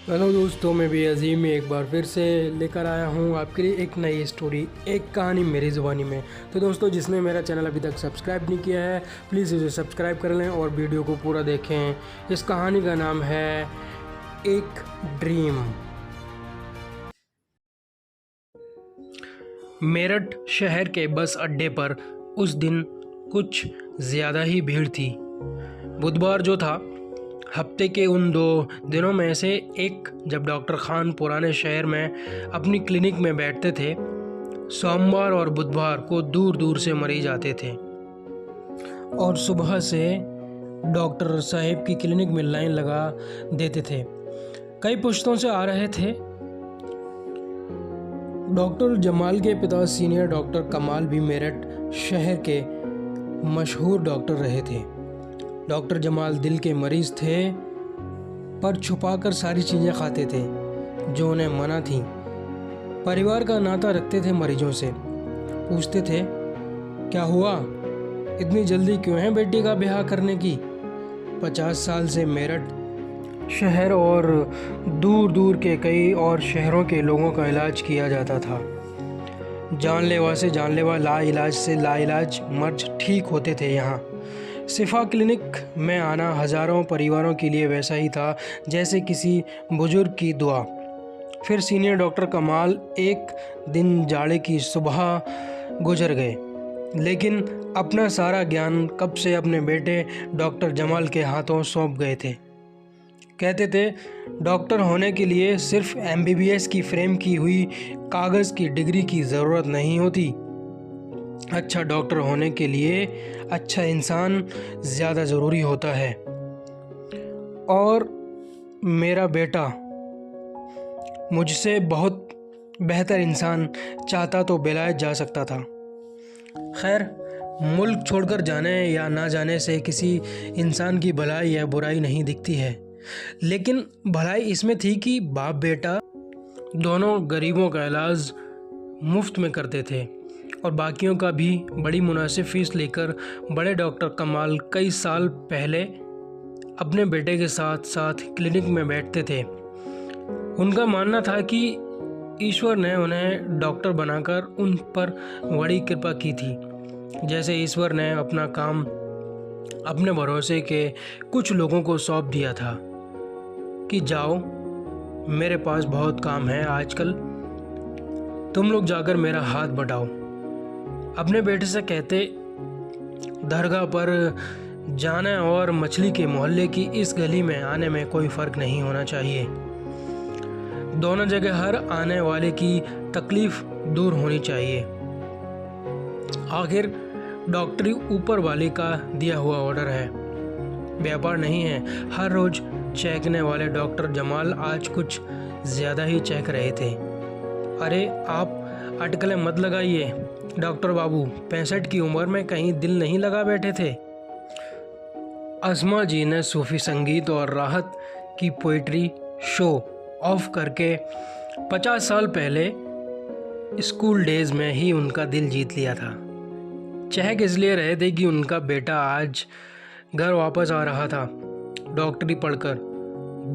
Hello दोस्तों, मैं भी अजीम एक बार फिर से लेकर आया हूँ आपके लिए एक नई स्टोरी, एक कहानी मेरी ज़ुबानी में। तो दोस्तों, जिसने मेरा चैनल अभी तक सब्सक्राइब नहीं किया है, प्लीज़ इसे सब्सक्राइब कर लें और वीडियो को पूरा देखें। इस कहानी का नाम है एक ड्रीम। मेरठ शहर के बस अड्डे पर उस दिन कुछ ज़्यादा ही भीड़ थी। बुधवार जो था, हफ्ते के उन 2 दिनों में से एक, जब डॉक्टर खान पुराने शहर में अपनी क्लिनिक में बैठते थे। सोमवार और बुधवार को दूर दूर से मरीज आते थे और सुबह से डॉक्टर साहब की क्लिनिक में लाइन लगा देते थे। कई पुश्तों से आ रहे थे। डॉक्टर जमाल के पिता सीनियर डॉक्टर कमाल भी मेरठ शहर के मशहूर डॉक्टर रहे थे। डॉक्टर जमाल दिल के मरीज़ थे, पर छुपाकर सारी चीज़ें खाते थे जो उन्हें मना थीं। परिवार का नाता रखते थे मरीजों से। पूछते थे, क्या हुआ, इतनी जल्दी क्यों है बेटी का ब्याह करने की। 50 साल से मेरठ शहर और दूर दूर के कई और शहरों के लोगों का इलाज किया जाता था। जानलेवा से जानलेवा, लाइलाज से लाइलाज मर्ज ठीक होते थे। यहाँ शिफा क्लिनिक में आना हज़ारों परिवारों के लिए वैसा ही था जैसे किसी बुजुर्ग की दुआ। फिर सीनियर डॉक्टर कमाल एक दिन जाड़े की सुबह गुजर गए, लेकिन अपना सारा ज्ञान कब से अपने बेटे डॉक्टर जमाल के हाथों सौंप गए थे। कहते थे, डॉक्टर होने के लिए सिर्फ MBBS की फ्रेम की हुई कागज़ की डिग्री की ज़रूरत नहीं होती। अच्छा डॉक्टर होने के लिए अच्छा इंसान ज़्यादा ज़रूरी होता है। और मेरा बेटा मुझसे बहुत बेहतर इंसान चाहता तो बेलायत जा सकता था। खैर, मुल्क छोड़कर जाने या ना जाने से किसी इंसान की भलाई या बुराई नहीं दिखती है, लेकिन भलाई इसमें थी कि बाप बेटा दोनों गरीबों का इलाज मुफ्त में करते थे और बाकियों का भी बड़ी मुनासिब फ़ीस लेकर बड़े डॉक्टर कमाल कई साल पहले अपने बेटे के साथ साथ क्लिनिक में बैठते थे। उनका मानना था कि ईश्वर ने उन्हें डॉक्टर बनाकर उन पर बड़ी कृपा की थी, जैसे ईश्वर ने अपना काम अपने भरोसे के कुछ लोगों को सौंप दिया था कि जाओ, मेरे पास बहुत काम है आजकल, तुम लोग जाकर मेरा हाथ बटाओ। अपने बेटे से कहते, दरगाह पर जाने और मछली के मोहल्ले की इस गली में आने में कोई फ़र्क नहीं होना चाहिए। दोनों जगह हर आने वाले की तकलीफ़ दूर होनी चाहिए। आखिर डॉक्टरी ऊपर वाले का दिया हुआ ऑर्डर है, व्यापार नहीं है। हर रोज़ चहकने वाले डॉक्टर जमाल आज कुछ ज़्यादा ही चहक रहे थे। अरे आप अटकलें मत लगाइए डॉक्टर बाबू, 65 की उम्र में कहीं दिल नहीं लगा बैठे थे। अस्मा जी ने सूफ़ी संगीत और राहत की पोइट्री शो ऑफ करके 50 साल पहले स्कूल डेज़ में ही उनका दिल जीत लिया था। चहक इसलिए रहे थे कि उनका बेटा आज घर वापस आ रहा था डॉक्टरी पढ़कर।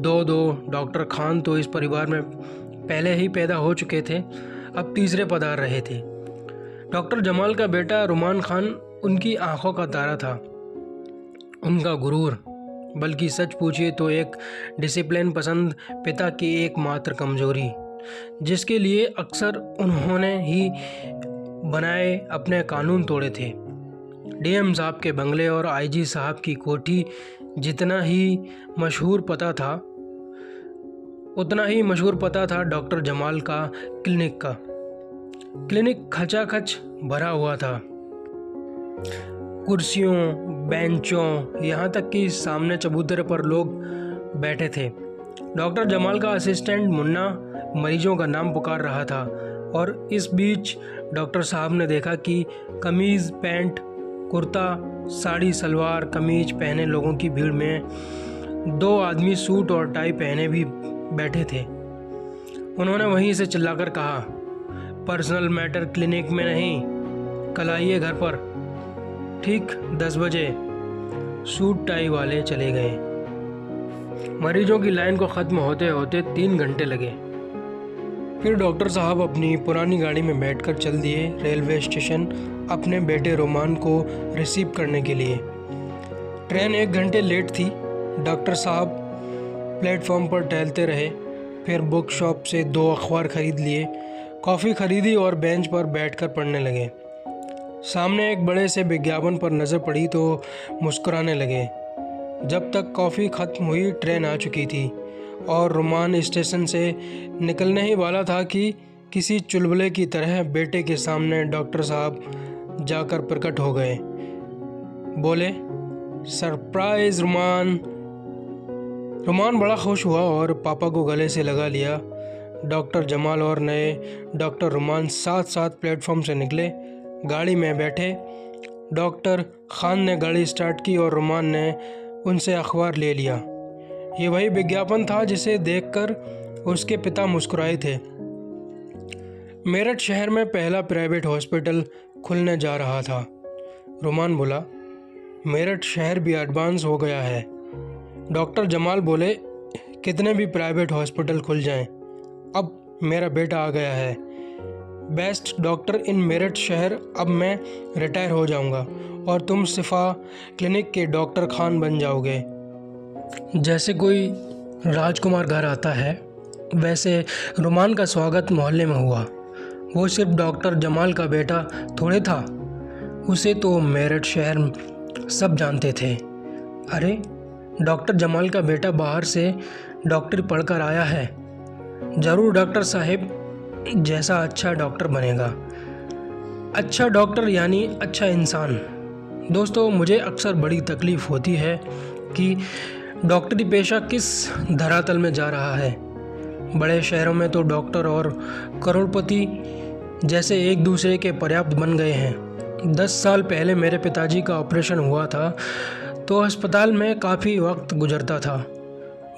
दो डॉक्टर खान तो इस परिवार में पहले ही पैदा हो चुके थे, अब तीसरे पधार रहे थे। डॉक्टर जमाल का बेटा रुमान खान उनकी आंखों का तारा था, उनका गुरूर, बल्कि सच पूछिए तो एक डिसिप्लिन पसंद पिता की एकमात्र कमजोरी, जिसके लिए अक्सर उन्होंने ही बनाए अपने कानून तोड़े थे। DM साहब के बंगले और IG साहब की कोठी जितना ही मशहूर पता था, उतना ही मशहूर पता था डॉक्टर जमाल का क्लिनिक का। क्लिनिक खचाखच भरा हुआ था, कुर्सियों, बेंचों, यहाँ तक कि सामने चबूतरे पर लोग बैठे थे। डॉक्टर जमाल का असिस्टेंट मुन्ना मरीजों का नाम पुकार रहा था और इस बीच डॉक्टर साहब ने देखा कि कमीज़, पैंट, कुर्ता, साड़ी, सलवार कमीज पहने लोगों की भीड़ में 2 आदमी सूट और टाई पहने भी बैठे थे। उन्होंने वहीं से चिल्लाकर कहा, पर्सनल मैटर क्लिनिक में नहीं, कल आइए घर पर ठीक 10 बजे। सूट टाई वाले चले गए। मरीजों की लाइन को ख़त्म होते होते 3 घंटे लगे। फिर डॉक्टर साहब अपनी पुरानी गाड़ी में बैठकर चल दिए रेलवे स्टेशन अपने बेटे रोमान को रिसीव करने के लिए। ट्रेन 1 घंटे लेट थी। डॉक्टर साहब प्लेटफॉर्म पर टहलते रहे, फिर बुक शॉप से 2 अखबार खरीद लिए, कॉफ़ी खरीदी और बेंच पर बैठकर पढ़ने लगे। सामने एक बड़े से विज्ञापन पर नज़र पड़ी तो मुस्कुराने लगे। जब तक कॉफ़ी ख़त्म हुई ट्रेन आ चुकी थी और रोमान स्टेशन से निकलने ही वाला था कि किसी चुलबुले की तरह बेटे के सामने डॉक्टर साहब जाकर प्रकट हो गए। बोले, सरप्राइज़ रोमान। रोमान बड़ा खुश हुआ और पापा को गले से लगा लिया। डॉक्टर जमाल और नए डॉक्टर रोमान साथ साथ प्लेटफॉर्म से निकले, गाड़ी में बैठे। डॉक्टर खान ने गाड़ी स्टार्ट की और रोमान ने उनसे अखबार ले लिया। ये वही विज्ञापन था जिसे देखकर उसके पिता मुस्कुराए थे। मेरठ शहर में पहला प्राइवेट हॉस्पिटल खुलने जा रहा था। रोमान बोला, मेरठ शहर भी एडवांस हो गया है। डॉक्टर जमाल बोले, कितने भी प्राइवेट हॉस्पिटल खुल जाएं, अब मेरा बेटा आ गया है। बेस्ट डॉक्टर इन मेरठ शहर। अब मैं रिटायर हो जाऊंगा और तुम शिफा क्लिनिक के डॉक्टर खान बन जाओगे। जैसे कोई राजकुमार घर आता है, वैसे रोमान का स्वागत मोहल्ले में हुआ। वो सिर्फ डॉक्टर जमाल का बेटा थोड़े था, उसे तो मेरठ शहर सब जानते थे। अरे, डॉक्टर जमाल का बेटा बाहर से डॉक्टरी पढ़कर आया है, ज़रूर डॉक्टर साहब जैसा अच्छा डॉक्टर बनेगा। अच्छा डॉक्टर यानी अच्छा इंसान। दोस्तों, मुझे अक्सर बड़ी तकलीफ़ होती है कि डॉक्टरी पेशा किस धरातल में जा रहा है। बड़े शहरों में तो डॉक्टर और करोड़पति जैसे एक दूसरे के पर्याप्त बन गए हैं। 10 साल पहले मेरे पिताजी का ऑपरेशन हुआ था तो अस्पताल में काफ़ी वक्त गुजरता था।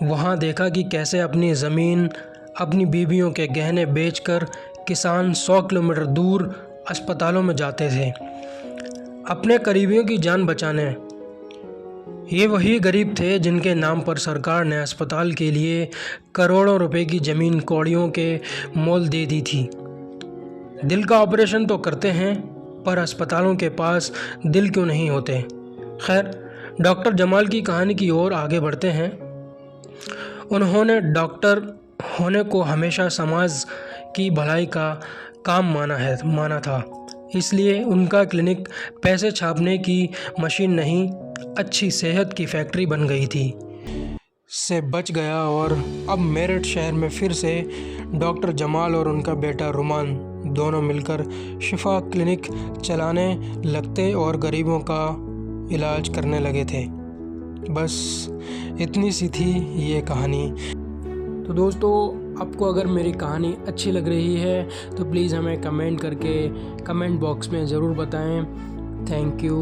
वहाँ देखा कि कैसे अपनी ज़मीन, अपनी बीवियों के गहने बेचकर किसान 100 किलोमीटर दूर अस्पतालों में जाते थे अपने करीबियों की जान बचाने। ये वही गरीब थे जिनके नाम पर सरकार ने अस्पताल के लिए करोड़ों रुपए की ज़मीन कौड़ियों के मोल दे दी थी। दिल का ऑपरेशन तो करते हैं, पर अस्पतालों के पास दिल क्यों नहीं होते। खैर, डॉक्टर जमाल की कहानी की ओर आगे बढ़ते हैं। उन्होंने डॉक्टर होने को हमेशा समाज की भलाई का काम माना था। इसलिए उनका क्लिनिक पैसे छापने की मशीन नहीं, अच्छी सेहत की फैक्ट्री बन गई थी से बच गया और अब मेरठ शहर में फिर से डॉक्टर जमाल और उनका बेटा रोमान दोनों मिलकर शिफा क्लिनिक चलाने लगते और गरीबों का इलाज करने लगे थे। बस इतनी सी थी ये कहानी। तो दोस्तों, आपको अगर मेरी कहानी अच्छी लग रही है तो प्लीज़ हमें कमेंट करके कमेंट बॉक्स में ज़रूर बताएं। Thank you.